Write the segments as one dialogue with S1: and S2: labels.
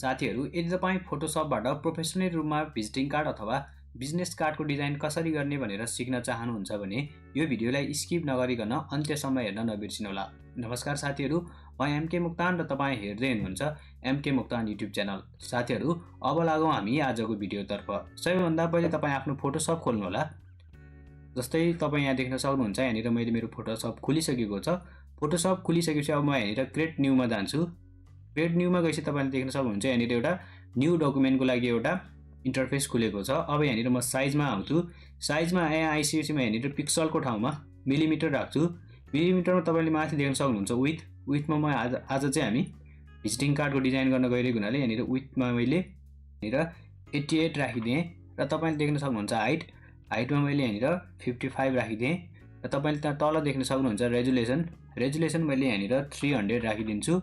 S1: साथीहरु, यदि तपाई फोटोशपबाट प्रोफेसनल रूपमा भिजिटिङ कार्ड अथवा बिजनेस कार्डको डिजाइन कसरी गर्ने भनेर सिक्न चाहनुहुन्छ भने यो भिडियोलाई स्किप नगरिकन अन्त्यसम्म हेर्न नबिर्सिनुहोला। नमस्कार साथीहरु, म MK मोक्तान र तपाई हेर्दै हुनुहुन्छ MK मोक्तान युट्युब च्यानल। साथीहरु, अब लागौं हामी आजको भिडियोतर्फ। सबैभन्दा पहिले तपाई आफ्नो फोटोशप खोल्नु होला। जस्तै तपाई यहाँ देख्न सक्नुहुन्छ, यहाँनिर मैले मेरो फोटोशप खोलिसकेको छ। फोटोशप खोलिसकेपछि अब म यहाँनिर क्रिएट न्यूमा जान्छु। क्रिएट न्यूमा गएपछि तपाईले देख्न सक्नुहुन्छ यहाँनिर एउटा न्यू डकुमेन्टको लागि एउटा इन्टरफेस खुलेको छ। अब यहाँनिर म साइजमा आउँछु। साइजमा यहाँ आइसकेपछि म यहाँनिर पिक्सलको ठाउँमा मिलिमिटर राख्छु। मिलिमिटरमा तपाईले माथि देख्न सक्नुहुन्छ विथमा म आज चाहिँ हामी भिजिटिङ कार्डको डिजाइन गर्न गइरहेको हुनाले यहाँनिर विथमा मैले यहाँनिर 88 राखिदिएँ र तपाईले देख्न सक्नुहुन्छ हाइटमा मैले यहाँनिर 55 राखिदिएँ र तपाईले त्यहाँ तल देख्न सक्नुहुन्छ रेजुलेसन मैले यहाँनिर 300 राखिदिन्छु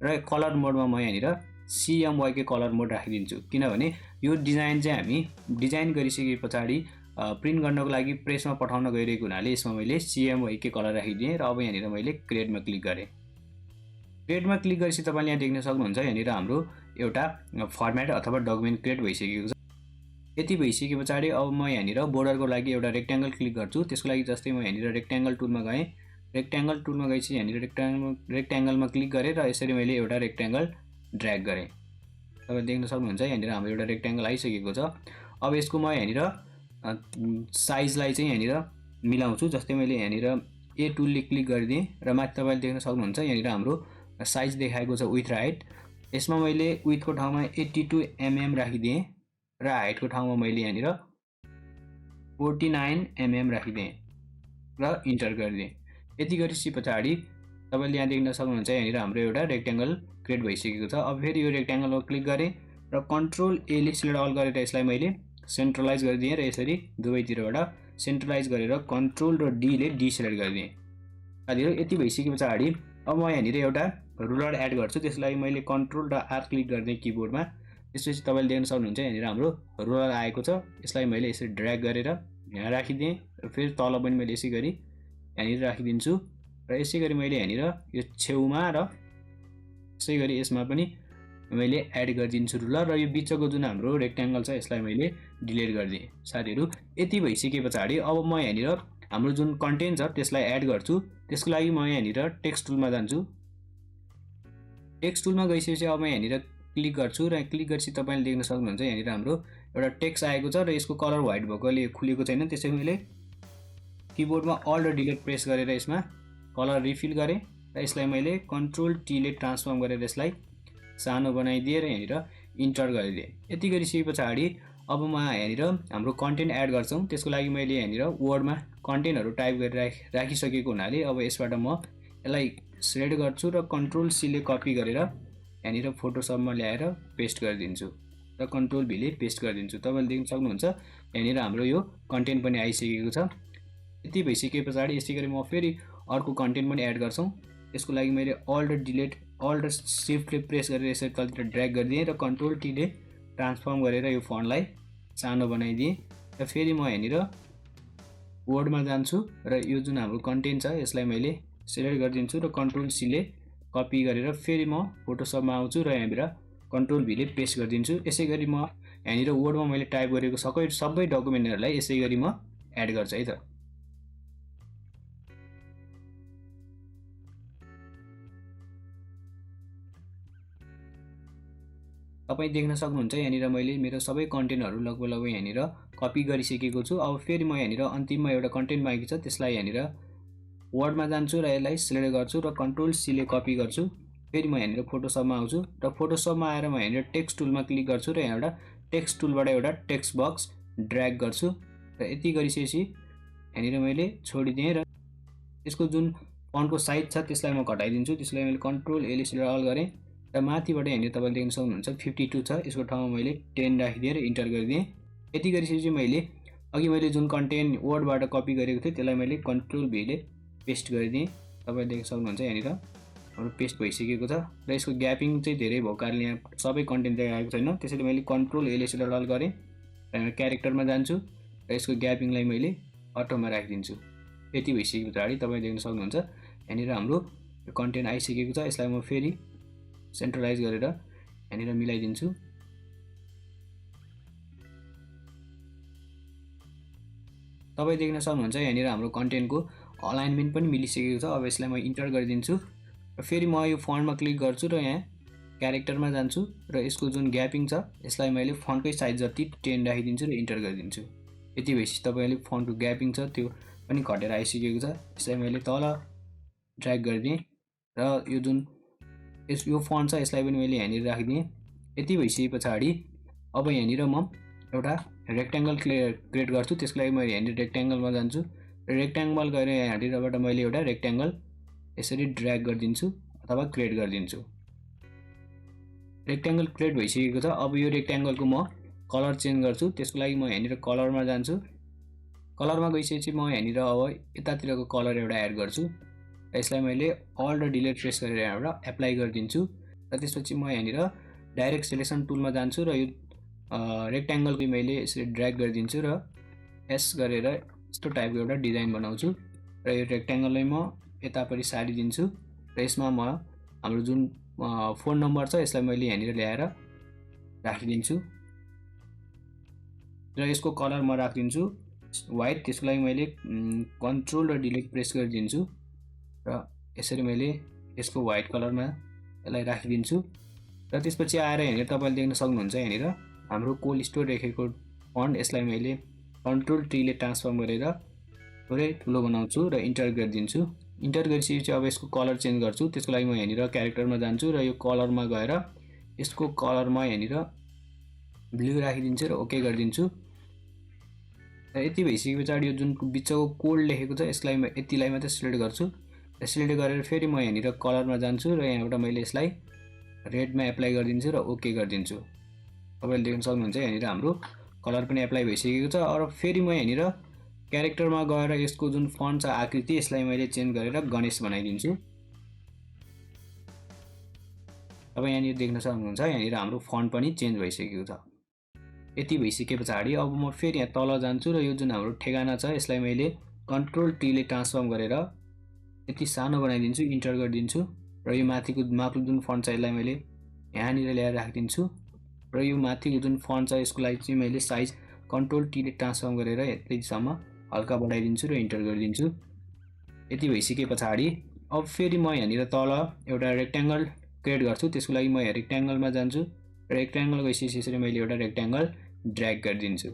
S1: र कलर मोडमा म यहाँनिर CMYK कलर मोड राखिदिन्छु, किनभने यो डिजाइन चाहिँ हामी डिजाइन गरिसके पछाडि प्रिन्ट गर्नको लागि प्रेसमा पठाउन गइरहेको हुनाले यसमा मैले CMYK कलर राखिदिएँ र अब यहाँनिर मैले क्रिएटमा क्लिक गरेँ। क्रिएटमा क्लिक गरेपछि तपाईले यहाँ देख्न सक्नुहुन्छ यहाँनिर हाम्रो एउटा फर्मेट अथवा डकुमेन्ट क्रिएट भइसकेको छ। यति भइसके पछाडि अब म यहाँनिर बोर्डरको लागि एउटा रेक्ट्याङ्गल क्लिक गर्छु। त्यसको लागि जस्तै म यहाँनिर रेक्ट्याङ्गल टुलमा गएँ। रेक्ट्याङ्गल टुलमा गएपछि यहाँनिर रेक्ट्याङ्गलमा क्लिक गरेँ र यसरी मैले एउटा रेक्ट्याङ्गल ड्र्याग गरेँ। तपाईले देख्न सक्नुहुन्छ यहाँनिर हाम्रो एउटा रेक्ट्याङ्गल आइसकेको छ। अब यसको म यहाँनिर साइजलाई चाहिँ यहाँनिर मिलाउँछु। जस्तै मैले यहाँनिर ए टुलले क्लिक गरिदिएँ र माथि तपाईले देख्न सक्नुहुन्छ यहाँनिर हाम्रो साइज देखाएको छ विथ र हाइट। यसमा मैले विथको ठाउँमा 82 mm राखिदिएँ र हाइटको ठाउँमा मैले यहाँनिर 49 mm राखिदिएँ र इन्टर गरिदिएँ। यति गरेपछि पछाडि तपाईले यहाँ देख्न सक्नुहुन्छ यहाँनिर हाम्रो एउटा रेक्ट्याङ्गल क्रिएट भइसकेको छ। अब फेरि यो रेक्ट्याङ्गलमा क्लिक गरेँ र कन्ट्रोल ए ले सिलेक्ट अल गरेर यसलाई मैले सेन्ट्रलाइज गरिदिएँ र यसरी दुवैतिरबाट सेन्ट्रलाइज गरेर कन्ट्रोल र डी ले डिसेलेक्ट गरिदिएँ। साथीहरु, यति भइसके पछाडि अब म यहाँनिर एउटा रुलर एड गर्छु। त्यसलाई मैले कन्ट्रोल र आर क्लिक गरिदिएँ किबोर्डमा। त्यसपछि तपाईले देख्न सक्नुहुन्छ यहाँनिर हाम्रो रुलर आएको छ। यसलाई मैले यसरी ड्र्याग गरेर यहाँ राखिदिएँ र फेरि तल पनि मैले यसै गरी यहाँनिर राखिदिन्छु र यसै गरी मैले यहाँनिर यो छेउमा र यसै गरी यसमा पनि मैले एड गरिदिन्छु रुलर र यो बिचको जुन हाम्रो रेक्ट्याङ्गल छ यसलाई मैले डिलिट गरिदिएँ। साथीहरु, यति भइसके पछाडि अब म यहाँनिर हाम्रो जुन कन्टेन्ट छ त्यसलाई एड गर्छु। त्यसको लागि म यहाँनिर टेक्स्ट टुलमा जान्छु। टेक्स्ट टुलमा गइसकेपछि अब म यहाँनिर क्लिक गर्छु र क्लिक गरेपछि तपाईले देख्न सक्नुहुन्छ यहाँनिर हाम्रो एउटा टेक्स्ट आएको छ र यसको कलर व्हाइट भएकोले खुलेको छैन। त्यसैले मैले किबोर्डमा अल्ट र डिलिट प्रेस गरेर यसमा कलर रिफिल गरेँ र यसलाई मैले कन्ट्रोल टी ले ट्रान्सफर्म गरेर यसलाई सानो बनाइदिएँ र यहाँनिर इन्टर गरिदिएँ। यति गरिसके पछाडि अब म यहाँनिर हाम्रो कन्टेन्ट एड गर्छौँ। त्यसको लागि मैले यहाँनिर वर्डमा कन्टेन्टहरू टाइप गरेर राखिसकेको हुनाले अब यसबाट म यसलाई सेलेक्ट गर्छु र कन्ट्रोल सी ले कपी गरेर यहाँनिर फोटोशपमा ल्याएर पेस्ट गरिदिन्छु र कन्ट्रोल भी ले पेस्ट गरिदिन्छु। तपाईले देख्न सक्नुहुन्छ यहाँनिर हाम्रो यो कन्टेन्ट पनि आइसकेको छ। यति भइसके पछाडि यसै गरी म फेरि अर्को कन्टेन्ट पनि एड गर्छौँ। यसको लागि मैले अल्ट र शिफ्ट ले प्रेस गरेर यसरी तलतिर ड्र्याग गरिदिएँ र कन्ट्रोल टी ले ट्रान्सफर्म गरेर यो फन्टलाई सानो बनाइदिएँ र फेरि म यहाँनिर वर्डमा जान्छु र यो जुन हाम्रो कन्टेन्ट छ यसलाई मैले सेलेक्ट गरिदिन्छु र कन्ट्रोल सी ले कपी गरेर फेरि म फोटोशपमा आउँछु र यहाँभित्र कन्ट्रोल भी ले पेस्ट गरिदिन्छु। यसै गरी म यहाँनिर वर्डमा मैले टाइप गरेको सबै डकुमेन्टहरूलाई यसै गरी म एड गर्छु है त। तपाई देख्न सक्नुहुन्छ यहाँनिर मैले मेरो सबै कन्टेन्टहरू लगभग यहाँनिर कपी गरिसकेको छु। अब फेरि म यहाँनिर अन्तिममा एउटा कन्टेन्ट बाँकी छ त्यसलाई यहाँनिर वर्डमा जान्छु र यसलाई सिलेक्ट गर्छु र कन्ट्रोल सी ले कपी गर्छु। फेरि म यहाँनिर फोटोशपमा आउँछु र फोटोशपमा आएर म यहाँनिर टेक्स्ट टुलमा क्लिक गर्छु र यहाँबाट टेक्स्ट टुलबाट एउटा टेक्स्ट बक्स ड्र्याग गर्छु र यति गरिसकेपछि यहाँनिर मैले छोडिदिएँ र यसको जुन फन्टको साइज छ त्यसलाई म घटाइदिन्छु। त्यसलाई मैले कन्ट्रोल ए ले सिलेक्ट अल गरेँ र माथिबाट यहाँनिर तपाईले देख्न सक्नुहुन्छ 52 छ। यसको ठाउँमा मैले 10 राखिदिएँ र इन्टर गरिदिएँ। यति गरिसकेपछि अघि मैले जुन कन्टेन्ट वर्डबाट कपी गरेको थिएँ त्यसलाई मैले कन्ट्रोल भी ले पेस्ट गरिदिएँ। तपाईले देख्न सक्नुहुन्छ यहाँनिर हाम्रो पेस्ट भइसकेको छ र यसको ग्यापिङ चाहिँ धेरै भएको कारणले यहाँ सबै कन्टेन्ट देखाएको छैन। त्यसैले मैले कन्ट्रोल ए ले सिलेक्ट अल गरेँ र क्यारेक्टरमा जान्छु र यसको ग्यापिङलाई मैले अटोमा राखिदिन्छु। यति भइसके पछाडि तपाईले देख्न सक्नुहुन्छ यहाँनिर हाम्रो कन्टेन्ट आइसकेको छ। यसलाई म फेरि सेन्ट्रलाइज गरेर यहाँनिर मिलाइदिन्छु। तपाईँ देख्न सक्नुहुन्छ यहाँनिर हाम्रो कन्टेन्टको अलाइनमेन्ट पनि मिलिसकेको छ। अब यसलाई म इन्टर गरिदिन्छु र फेरि म यो फन्टमा क्लिक गर्छु र यहाँ क्यारेक्टरमा जान्छु र यसको जुन ग्यापिङ छ यसलाई मैले फन्टकै साइज जति 10 राखिदिन्छु र इन्टर गरिदिन्छु। यति भएपछि तपाईँले फन्टको ग्यापिङ छ त्यो पनि घटेर आइसकेको छ। यसलाई मैले तल ड्र्याग गरिदिएँ र यो जुन यो फन्ट छ यसलाई पनि मैले यहाँनिर राखिदिएँ। यति भइसके पछाडि अब यहाँनिर म एउटा रेक्ट्याङ्गल क्रिएट गर्छु। त्यसको लागि मैले यहाँनिर रेक्ट्याङ्गलमा जान्छु र रेक्ट्याङ्गल गएर यहाँनिरबाट मैले एउटा रेक्ट्याङ्गल यसरी ड्र्याग गरिदिन्छु अथवा क्रिएट गरिदिन्छु। रेक्ट्याङ्गल क्रिएट भइसकेको छ। अब यो रेक्ट्याङ्गलको म कलर चेन्ज गर्छु। त्यसको लागि म यहाँनिर कलरमा जान्छु। कलरमा गइसकेपछि म यहाँनिर अब यतातिरको कलर एउटा एड गर्छु र यसलाई मैले अल्ट र डिलिट प्रेस गरेर यहाँबाट एप्लाई गरिदिन्छु र त्यसपछि म यहाँनिर डाइरेक्ट सेलेक्सन टुलमा जान्छु र यो रेक्ट्याङ्गलको मैले यसरी ड्र्याग गरिदिन्छु र एस गरेर यस्तो टाइपको एउटा डिजाइन बनाउँछु र यो रेक्ट्याङ्गललाई म यतापट्टि सारिदिन्छु र यसमा म हाम्रो जुन फोन नम्बर छ यसलाई मैले यहाँनिर ल्याएर राखिदिन्छु र यसको कलर म राखिदिन्छु व्हाइट। त्यसको लागि मैले कन्ट्रोल र डिलिट प्रेस गरिदिन्छु र यसरी मैले यसको व्हाइट कलरमा यसलाई राखिदिन्छु र त्यसपछि आएर यहाँनिर तपाईँले देख्न सक्नुहुन्छ यहाँनिर हाम्रो कोल्ड स्टोर लेखेको फन्ट यसलाई मैले कन्ट्रोल टी ले ट्रान्सफर्म गरेर थोरै ठुलो बनाउँछु र इन्टर गरिदिन्छु। इन्टर गरिसकेपछि अब यसको कलर चेन्ज गर्छु। त्यसको लागि म यहाँनिर क्यारेक्टरमा जान्छु र यो कलरमा गएर यसको कलरमा यहाँनिर ब्लू राखिदिन्छु र ओके गरिदिन्छु र यति भइसके पछाडि यो जुन बिचको कोल्ड लेखेको छ यसलाई म यतिलाई मात्रै सिलेक्ट गर्छु र सिलेक्ट गरेर फेरि म यहाँनिर कलरमा जान्छु र यहाँबाट मैले यसलाई रेडमा एप्लाई गरिदिन्छु र ओके गरिदिन्छु। तपाईँले देख्न सक्नुहुन्छ यहाँनिर हाम्रो कलर पनि एप्लाई भइसकेको छ। र फेरि म यहाँनिर क्यारेक्टरमा गएर यसको जुन फन्ट छ आकृति यसलाई मैले चेन्ज गरेर गणेश बनाइदिन्छु। तपाईँ यहाँनिर देख्न सक्नुहुन्छ यहाँनिर हाम्रो फन्ट पनि चेन्ज भइसकेको छ। यति भइसके पछाडि अब म फेरि यहाँ तल जान्छु र यो जुन हाम्रो ठेगाना छ यसलाई मैले कन्ट्रोल टी ले ट्रान्सफर्म गरेर यति सानो बनाइदिन्छु, इन्टर गरिदिन्छु र यो माथिको जुन फन्ट छ यसलाई मैले यहाँनिर ल्याएर राखिदिन्छु र यो माथिको जुन फन्ट छ यसको लागि चाहिँ मैले साइज कन्ट्रोल टी ले ट्रान्सफर्म गरेर यतिसम्म हल्का बढाइदिन्छु र इन्टर गरिदिन्छु। यति भइसके पछाडि अब फेरि म यहाँनिर तल एउटा रेक्ट्याङ्गल क्रिएट गर्छु। त्यसको लागि म यहाँ रेक्ट्याङ्गलमा जान्छु र रेक्ट्याङ्गल गइसकेपछि यसरी मैले एउटा रेक्ट्याङ्गल ड्र्याग गरिदिन्छु।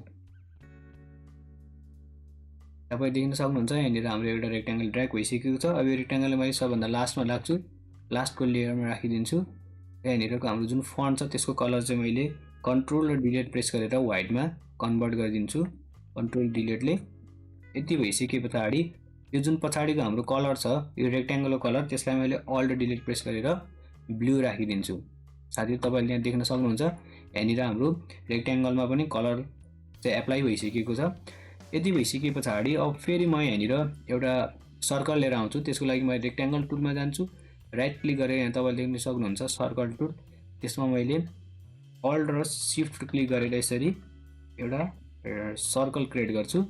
S1: तपाईँ देख्न सक्नुहुन्छ यहाँनिर हाम्रो एउटा रेक्ट्याङ्गल ड्र्याग भइसकेको छ। अब यो रेक्ट्याङ्गललाई मैले सबभन्दा लास्टमा राख्छु, लास्टको लेयरमा राखिदिन्छु र यहाँनिरको हाम्रो जुन फन्ट छ त्यसको कलर चाहिँ मैले कन्ट्रोल र डिलिट प्रेस गरेर व्हाइटमा कन्भर्ट गरिदिन्छु कन्ट्रोल डिलिटले। यति भइसके पछाडि यो जुन पछाडिको हाम्रो कलर छ यो रेक्ट्याङ्गलको कलर त्यसलाई मैले अल्ट डिलिट प्रेस गरेर ब्लू राखिदिन्छु। साथै तपाईँले यहाँ देख्न सक्नुहुन्छ यहाँनिर हाम्रो रेक्ट्याङ्गलमा पनि कलर चाहिँ एप्लाई भइसकेको छ। यति भइसके पछाडि अब फेरि म यहाँनिर एउटा सर्कल लिएर आउँछु। त्यसको लागि म रेक्ट्याङ्गल टुलमा जान्छु, राइट क्लिक गरेर यहाँ तपाईँले देख्न सक्नुहुन्छ सर्कल टुल, त्यसमा मैले अल्ट र सिफ्ट क्लिक गरेर यसरी एउटा सर्कल क्रिएट गर्छु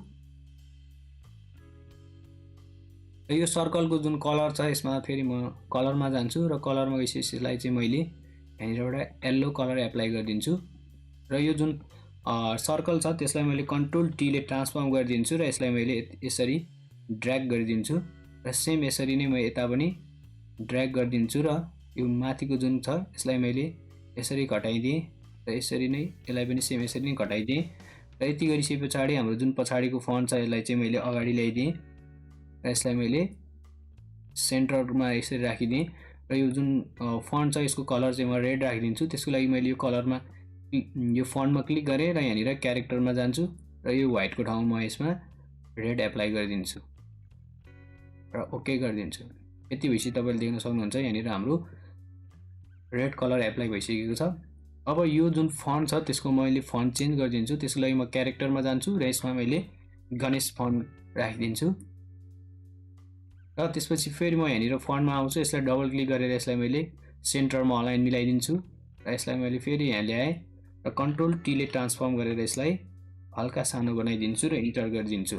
S1: र यो सर्कलको जुन कलर छ यसमा फेरि म कलरमा जान्छु र कलरमा गइसकेपछि यसलाई चाहिँ मैले यहाँनिर एउटा येल्लो कलर एप्लाई गरिदिन्छु र यो जुन सर्कल छ त्यसलाई मैले कन्ट्रोल टी ले ट्रान्सफर्म गरिदिन्छु र यसलाई मैले यसरी ड्र्याग गरिदिन्छु र सेम यसरी नै म यता पनि ड्र्याग गरिदिन्छु र यो माथिको जुन छ यसलाई मैले यसरी घटाइदिएँ र यसरी नै यसलाई पनि सेम यसरी नै घटाइदिएँ र यति गरिसके पछाडि हाम्रो जुन पछाडिको फन्ट छ यसलाई चाहिँ मैले अगाडि ल्याइदिएँ र यसलाई मैले सेन्टरमा यसरी राखिदिएँ र यो जुन फन्ट छ यसको कलर चाहिँ म रेड राखिदिन्छु। त्यसको लागि मैले यो कलरमा यो फन्टमा क्लिक गरेँ र यहाँनिर क्यारेक्टरमा जान्छु र यो व्हाइटको ठाउँमा यसमा रेड एप्लाई गरिदिन्छु र ओके गरिदिन्छु। यति भएपछि तपाईँले देख्न सक्नुहुन्छ यहाँनिर हाम्रो रेड कलर एप्लाई भइसकेको छ। अब यो जुन फन्ट छ त्यसको मैले फन्ट चेन्ज गरिदिन्छु। त्यसको लागि म क्यारेक्टरमा जान्छु र यसमा मैले गणेश फन्ट राखिदिन्छु र त्यसपछि फेरि म यहाँनिर फन्टमा आउँछु, यसलाई डबल क्लिक गरेर यसलाई मैले सेन्टरमा अलाइन मिलाइदिन्छु र यसलाई मैले फेरि यहाँ ल्याएँ र कन्ट्रोल टी ले ट्रान्सफर्म गरेर यसलाई हल्का सानो बनाइदिन्छु र इन्टर गरिदिन्छु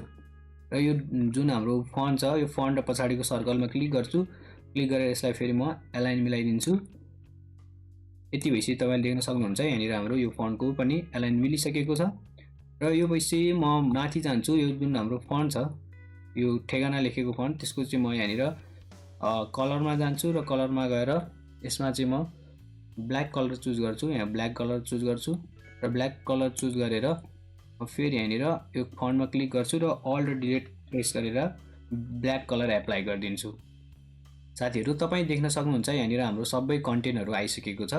S1: र यो जुन हाम्रो फन्ट छ यो फन्ट र पछाडिको सर्कलमा क्लिक गर्छु, क्लिक गरेर यसलाई फेरि म अलाइन मिलाइदिन्छु यति भएपछि तपाईँले देख्न सक्नुहुन्छ यहाँनिर हाम्रो यो फन्टको पनि एलाइन मिलिसकेको छ। र यो भएपछि म माथि जान्छु, यो जुन हाम्रो फन्ट छ यो ठेगाना लेखेको फन्ट त्यसको चाहिँ म यहाँनिर कलरमा जान्छु र कलरमा गएर यसमा चाहिँ म ब्ल्याक कलर चुज गर्छु। यहाँ ब्ल्याक कलर चुज गर्छु र ब्ल्याक कलर चुज गरेर फेरि यहाँनिर यो फन्टमा क्लिक गर्छु र अल्ट र डिलिट प्रेस गरेर ब्ल्याक कलर एप्लाई गरिदिन्छु। साथीहरू तपाईँ देख्न सक्नुहुन्छ यहाँनिर हाम्रो सबै कन्टेन्टहरू आइसकेको छ।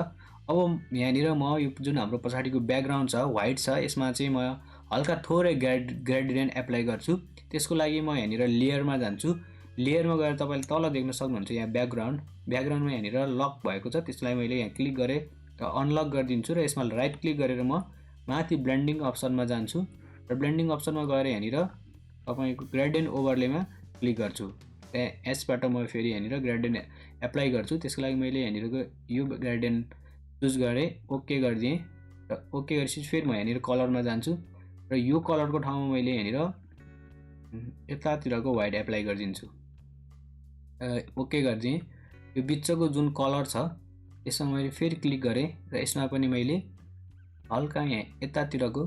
S1: अब यहाँनिर म यो जुन हाम्रो पछाडिको ब्याकग्राउन्ड छ व्हाइट छ यसमा चाहिँ म हल्का थोरै ग्रेडियन्ट एप्लाई गर्छु। त्यसको लागि म यहाँनिर लेयरमा जान्छु। लेयरमा गएर तपाईँले तल देख्न सक्नुहुन्छ यहाँ ब्याकग्राउन्डमा यहाँनिर लक भएको छ, त्यसलाई मैले यहाँ क्लिक गरेँ र अनलक गरिदिन्छु र यसमा राइट क्लिक गरेर म माथि ब्लेन्डिङ अप्सनमा जान्छु र ब्लेन्डिङ अप्सनमा गएर यहाँनिर तपाईँको ग्रेडियन्ट ओभरलेमा क्लिक गर्छु। यसबाट म फेरि यहाँनिर ग्रेडियन्ट एप्लाई गर्छु। त्यसको लागि मैले यहाँनिरको यो ग्रेडियन्ट चुज गरेँ, ओके गरिदिएँ र ओके गरेपछि फेरि म यहाँनिर कलरमा जान्छु र यो कलरको ठाउँमा मैले यहाँनिर यतातिरको व्हाइट एप्लाई गरिदिन्छु। ओके गरिदिएँ। यो बिचको जुन कलर छ यसमा मैले फेरि क्लिक गरेँ र यसमा पनि मैले हल्का यहाँ यतातिरको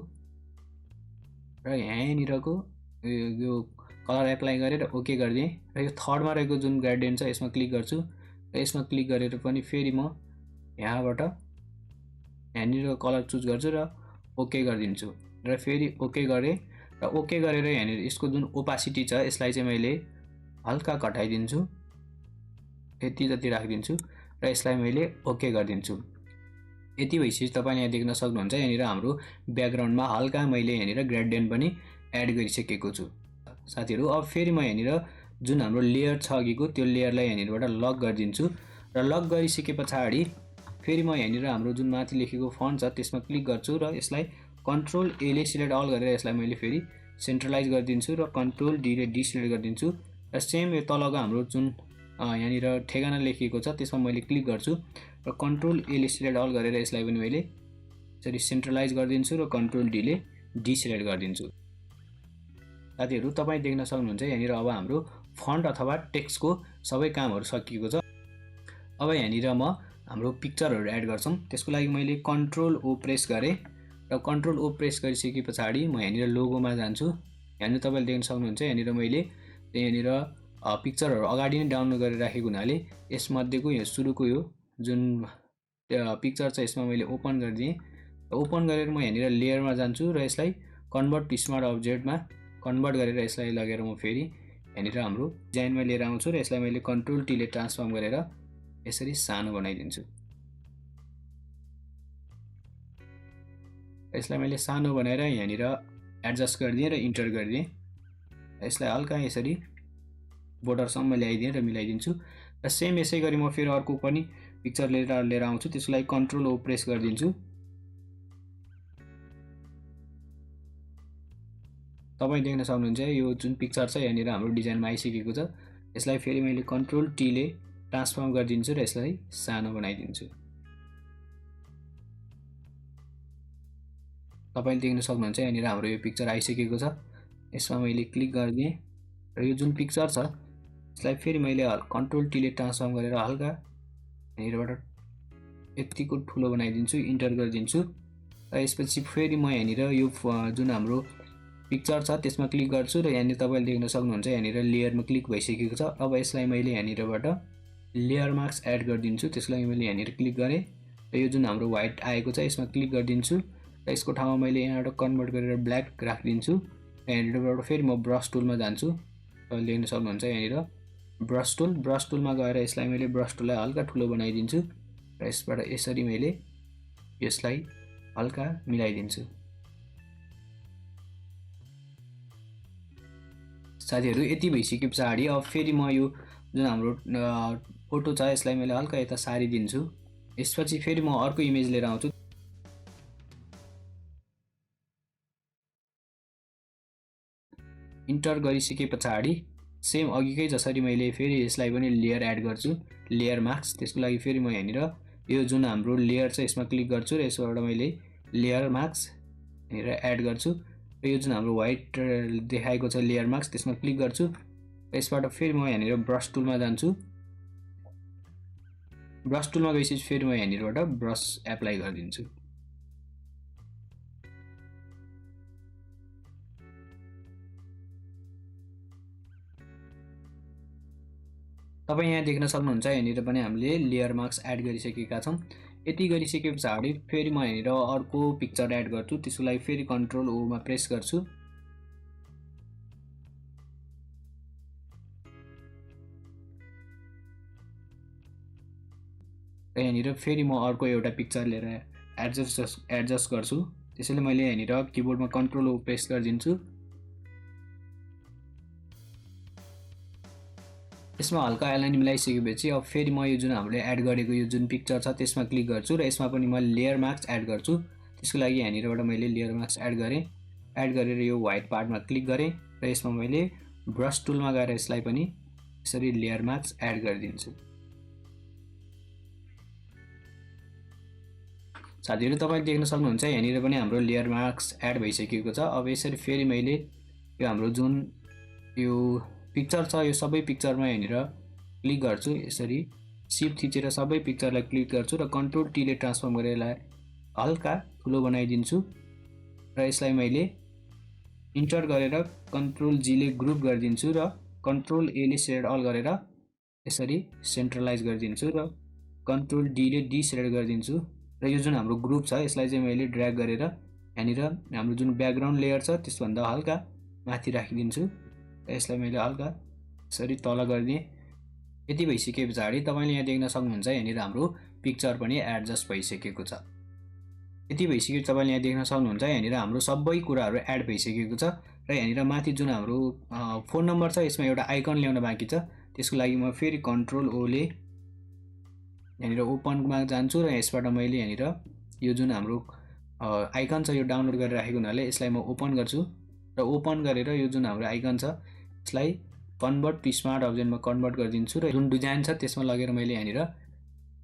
S1: र यहाँनिरको यो कलर एप्लाई गरेर ओके गरिदिएँ र यो थर्डमा रहेको जुन ग्रेडियन्ट छ यसमा क्लिक गर्छु र यसमा क्लिक गरेर पनि फेरि म यहाँबाट यहाँनिर कलर चुज गर्छु र ओके गरिदिन्छु र फेरि ओके गरेँ र ओके गरेर यहाँनिर यसको जुन ओपासिटी छ यसलाई चाहिँ मैले हल्का घटाइदिन्छु, यति जति राखिदिन्छु र यसलाई मैले ओके गरिदिन्छु। यति भएपछि तपाईँले यहाँ देख्न सक्नुहुन्छ यहाँनिर हाम्रो ब्याकग्राउन्डमा हल्का मैले यहाँनिर ग्रेडियन्ट पनि एड गरिसकेको छु। साथीहरू अब फेरि म यहाँनिर जुन हाम्रो लेयर छ अघिको त्यो लेयरलाई यहाँनिरबाट लक गरिदिन्छु र लक गरिसके पछाडि फेरि म यहाँनिर हाम्रो जुन माथि लेखेको फन्ट छ त्यसमा क्लिक गर्छु र यसलाई कन्ट्रोल एले सिलेक्ट अल गरेर यसलाई मैले फेरि सेन्ट्रलाइज गरिदिन्छु र कन्ट्रोल डीले डिसिलेक्ट गरिदिन्छु र सेम यो तलको हाम्रो जुन यहाँनिर ठेगाना लेखिएको छ त्यसमा मैले क्लिक गर्छु र कन्ट्रोल एले सिलेक्ट अल गरेर यसलाई पनि मैले यसरी सेन्ट्रलाइज गरिदिन्छु र कन्ट्रोल डीले डिसिलेक्ट गरिदिन्छु। साथीहरू तपाईँ देख्न सक्नुहुन्छ यहाँनिर अब हाम्रो फन्ट अथवा टेक्स्टको सबै कामहरू सकिएको छ। अब यहाँनिर म हाम्रो पिक्चरहरू एड गर्छौँ। त्यसको लागि मैले कन्ट्रोल ओ प्रेस गरेँ र कन्ट्रोल ओ प्रेस गरिसके पछाडि म यहाँनिर लोगोमा जान्छु। यहाँनिर तपाईँले देख्न सक्नुहुन्छ यहाँनिर मैले यहाँनिर पिक्चरहरू अगाडि नै डाउनलोड गरेर राखेको हुनाले यसमध्येको यो सुरुको यो जुन पिक्चर छ यसमा मैले ओपन गरिदिएँ। ओपन गरेर म यहाँनिर लेयरमा जान्छु र यसलाई कन्भर्ट टु स्मार्ट अब्जेक्टमा कन्भर्ट गरेर यसलाई लगेर म फेरि यहाँनिर हाम्रो डिजाइनमा लिएर आउँछु र यसलाई मैले कन्ट्रोल टीले ट्रान्सफर्म गरेर यसरी सानो बनाइदिन्छु। यसलाई मैले सानो बनाएर यहाँनिर एडजस्ट गरिदिएँ र इन्टर गरिदिएँ। यसलाई हल्का यसरी बोर्डरसम्म ल्याइदिएँ र मिलाइदिन्छु र सेम यसै गरी म फेरि अर्को पनि पिक्चर लिएर आउँछु। त्यसको लागि कन्ट्रोल ओ प्रेस गरिदिन्छु। तपाईँ देख्न सक्नुहुन्छ यो जुन पिक्चर छ यहाँनिर हाम्रो डिजाइनमा आइसकेको छ। यसलाई फेरि मैले कन्ट्रोल टीले ट्रान्सफर्म गरिदिन्छु र यसलाई सानो बनाइदिन्छु। तपाईँले देख्न सक्नुहुन्छ यहाँनिर हाम्रो यो पिक्चर आइसकेको छ। यसमा मैले क्लिक गरिदिएँ र यो जुन पिक्चर छ यसलाई फेरि मैले कन्ट्रोल टीले ट्रान्सफर्म गरेर हल्का यहाँनिरबाट यतिको ठुलो बनाइदिन्छु, इन्टर गरिदिन्छु र यसपछि फेरि म यहाँनिर यो जुन हाम्रो पिक्चर छ त्यसमा क्लिक गर्छु र यहाँनिर तपाईँले देख्न सक्नुहुन्छ यहाँनिर लेयरमा क्लिक भइसकेको छ। अब यसलाई मैले यहाँनिरबाट लेयर मार्क्स एड गरिदिन्छु। त्यसको लागि मैले यहाँनिर क्लिक गरेँ र यो जुन हाम्रो व्हाइट आएको छ यसमा क्लिक गरिदिन्छु र यसको ठाउँमा मैले यहाँबाट कन्भर्ट गरेर ब्ल्याक राखिदिन्छु। यहाँनिरबाट फेरि म ब्रस टुलमा जान्छु। तपाईँले देख्न सक्नुहुन्छ यहाँनिर ब्रस टुलमा गएर यसलाई मैले ब्रस टुललाई हल्का ठुलो बनाइदिन्छु र यसबाट यसरी मैले यसलाई हल्का मिलाइदिन्छु। साथीहरू यति भइसके पछाडि अब फेरि म यो जुन हाम्रो फोटो छ यसलाई मैले हल्का यता सारिदिन्छु। यसपछि फेरि म अर्को इमेज लिएर आउँछु। इन्टर गरिसके पछाडि सेम अघिकै जसरी मैले फेरि यसलाई पनि लेयर एड गर्छु, लेयर मार्क्स। त्यसको लागि फेरि म यहाँनिर यो जुन हाम्रो लेयर छ यसमा क्लिक गर्छु र यसबाट मैले लेयर मार्क्स यहाँनिर एड गर्छु र यो जुन हाम्रो व्हाइट देखाएको छ लेयर मार्क्स त्यसमा क्लिक गर्छु र यसबाट फेरि म यहाँनिर ब्रस टुलमा जान्छु ब्रस टुलमा गइसकेपछि फेरि म यहाँनिरबाट ब्रस एप्लाई गरिदिन्छु। तपाईँ यहाँ देख्न सक्नुहुन्छ यहाँनिर पनि हामीले लेयर मार्क्स एड गरिसकेका छौँ। यति गरिसके पछाडि फेरि म यहाँनिर अर्को पिक्चर एड गर्छु। त्यसको लागि फेरि कन्ट्रोल ओमा प्रेस गर्छु। र यहाँनिर फेरि म अर्को एउटा पिक्चर लिएर एडजस्ट गर्छु। त्यसैले मैले यहाँनिर किबोर्डमा कन्ट्रोल ओ प्रेस गरिदिन्छु। यसमा हल्का एलाइन मिलाइसकेपछि अब फेरि म यो जुन हामीले एड गरेको यो जुन पिक्चर छ त्यसमा क्लिक गर्छु र यसमा पनि म लेयर मार्क्स एड गर्छु। त्यसको लागि यहाँनिरबाट मैले लेयर मार्क्स एड गरेँ। एड गरेर यो व्हाइट पार्टमा क्लिक गरेँ र यसमा मैले ब्रस टुलमा गएर यसलाई पनि यसरी लेयर मार्क्स एड गरिदिन्छु। साथीहरू तपाईले देख्न सक्नुहुन्छ यहाँनिर पनि हाम्रो लेयर मार्क्स एड भइसकेको छ। अब यसरी फेरि मैले यो हाम्रो जुन यो पिक्चर छ यो सबै पिक्चरमा यहाँनिर क्लिक गर्छु। यसरी शिफ्ट थिचेर सबै पिक्चरलाई क्लिक गर्छु र कन्ट्रोल टी ले ट्रान्सफर्म गरेर यसलाई हल्का ठुलो बनाइदिन्छु र यसलाई मैले इन्टर गरेर कन्ट्रोल जी ले ग्रुप गरिदिन्छु र कन्ट्रोल ए ले सेलेक्ट अल गरेर यसरी सेन्ट्रलाइज गरिदिन्छु र कन्ट्रोल डी ले डिसेलेक्ट गरिदिन्छु र यो जुन हाम्रो ग्रुप छ यसलाई चाहिँ मैले ड्र्याग गरेर यहाँनिर हाम्रो जुन ब्याकग्राउन्ड लेयर छ त्यसभन्दा हल्का माथि राखिदिन्छु र यसलाई मैले हल्का यसरी तल गरिदिएँ। यति भइसके पछाडि तपाईले यहाँ देख्न सक्नुहुन्छ यहाँनिर हाम्रो पिक्चर पनि एडजस्ट भइसकेको छ। यति भइसकेपछि तपाईले यहाँ देख्न सक्नुहुन्छ यहाँनिर हाम्रो सबै कुराहरू एड भइसकेको छ र यहाँनिर माथि जुन हाम्रो फोन नम्बर छ यसमा एउटा आइकन ल्याउन बाँकी छ। त्यसको लागि म फेरि कन्ट्रोल ओ ले यहाँनिर ओपनमा जान्छु र यसबाट मैले यहाँनिर यो जुन हाम्रो आइकन छ यो डाउनलोड गरेर राखेको हुनाले यसलाई म ओपन गर्छु र ओपन गरेर यो जुन हाम्रो आइकन छ यसलाई कन्भर्ट टु स्मार्ट अब्जेक्टमा कन्भर्ट गरिदिन्छु र जुन डिजाइन छ त्यसमा लगेर मैले यहाँनिर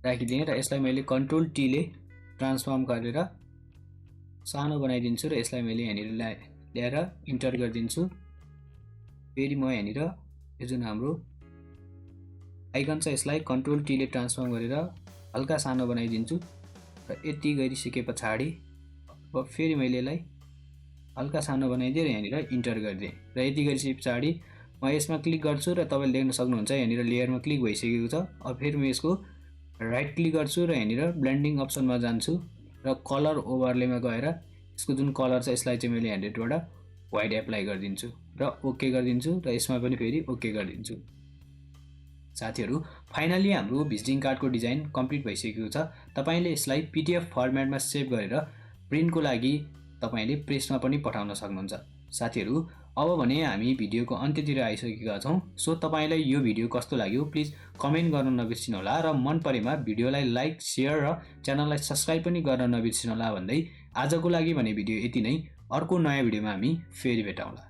S1: राखिदिएँ र यसलाई मैले कन्ट्रोल टी ले ट्रान्सफर्म गरेर सानो बनाइदिन्छु र यसलाई मैले यहाँनिर ल्याएर इन्टर गरिदिन्छु। फेरि म यहाँनिर यो जुन हाम्रो आइकन छ यसलाई कन्ट्रोल टी ले ट्रान्सफर्म गरेर हल्का सानो बनाइदिन्छु र यति गरिसके पछाडि अब फेरि मैले यसलाई हल्का सानो बनाइदिएर यहाँनिर इन्टर गरिदिएँ र यति गरिसके पछाडि म यसमा क्लिक गर्छु र तपाईले देख्न सक्नुहुन्छ यहाँनिर लेयरमा क्लिक भइसकेको छ। अब फेरि म यसको राइट क्लिक गर्छु र यहाँनिर ब्लेन्डिङ अप्सनमा जान्छु र कलर ओभरलेमा गएर यसको जुन कलर छ यसलाई चाहिँ मैले यहाँनिरबाट व्हाइट एप्लाई गरिदिन्छु र ओके गरिदिन्छु र यसमा पनि फेरि ओके गरिदिन्छु। साथीहरू फाइनली हाम्रो भिजिटिङ कार्डको डिजाइन कम्प्लिट भइसकेको छ। तपाईले यसलाई पीडीएफ फर्मेटमा सेभ गरेर प्रिन्टको लागि तपाईले प्रेसमा पनि पठाउन सक्नुहुन्छ। साथीहरू अब भने हामी भिडियोको अन्त्यतिर आइसकेका छौँ। सो तपाईलाई यो भिडियो कस्तो लाग्यो प्लिज कमेन्ट गर्न नबिर्सिनुहोला र मन परेमा भिडियोलाई लाइक शेयर र च्यानललाई सब्स्क्राइब पनि गर्न नबिर्सिनुहोला भन्दै आजको लागि भने भिडियो यति नै। अर्को नयाँ भिडियोमा हामी फेरि भेटौँला।